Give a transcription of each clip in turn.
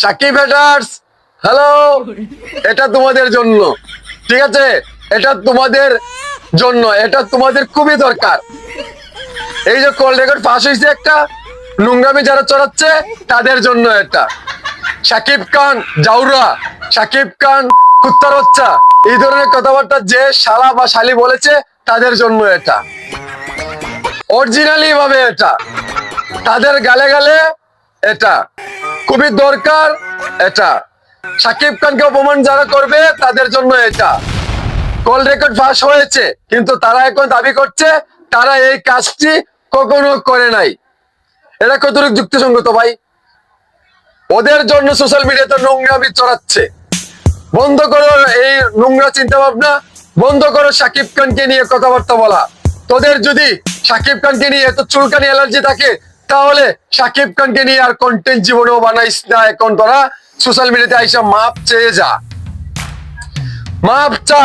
Shakib haters, hello, এটা তোমাদের জন্য, ঠিক আছে? এটা তোমাদের জন্য, এটা তোমাদের খুবই দরকার। এই যে কল রেকর্ড ফাঁস হয়েছে একটা, নোংরামি যারা চড়াচ্ছে তাদের জন্য এটা। সাকিব খান জাউরা, সাকিব খান কুত্তার বাচ্চা, এই ধরনের কথাবার্তা যে শালা বা শালি বলেছে তাদের জন্য এটা। অরিজিনালি ভাবে এটা তাদের গালে গালে এটা খুবই দরকার। এটা সাকিব খানকে অপমান যারা করবে তাদের জন্য এটা। কল রেকর্ড ফাঁস হয়েছে, কিন্তু তারা এখন দাবি করছে তারা এই কাজটি কখনো করে নাই। এটা কতটুকু যুক্তিসঙ্গত ভাই? ওদের জন্য সোশ্যাল মিডিয়াতে নোংরামি চড়াচ্ছে। বন্ধ করো এই নোংরা চিন্তা ভাবনা, বন্ধ করো সাকিব খানকে নিয়ে কথাবার্তা বলা। তোদের যদি সাকিব খানকে নিয়ে এত চুলকানি অ্যালার্জি থাকে, তাহলে সাকিব খানকে নিয়ে আর কন্টেন্ট জীবনেও বানাইস না। এখন তোরা সোশ্যাল মিডিয়াতে আইসা মাপ চেয়ে যা, মাপ চা,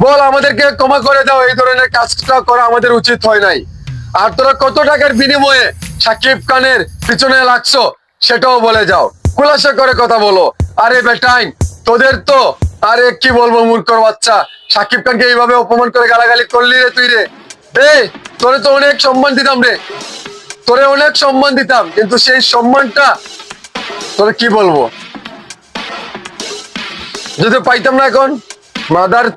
বল আমাদেরকে ক্ষমা করে দাও, এই ধরনের কাজটা করা আমাদের উচিত হয় নাই। আর তোরা কত টাকার বিনিময়ে সাকিব খানের পিছনে লাগছো সেটাও বলে যাও, খুলাসা করে কথা বলো। আরে বেটাইন, তোদের তো, আরে কি বলবো মূর্খর বাচ্চা, সাকিব খানকে এইভাবে অপমান করে গালাগালি করলি রে তুই রে। এই তোরে তো অনেক সম্মান দিতাম রে, তোরে অনেক সম্মান দিতাম, কিন্তু সেই সম্মানটা তোরে কি বলবো, যদি পাইতাম না এখন মাদার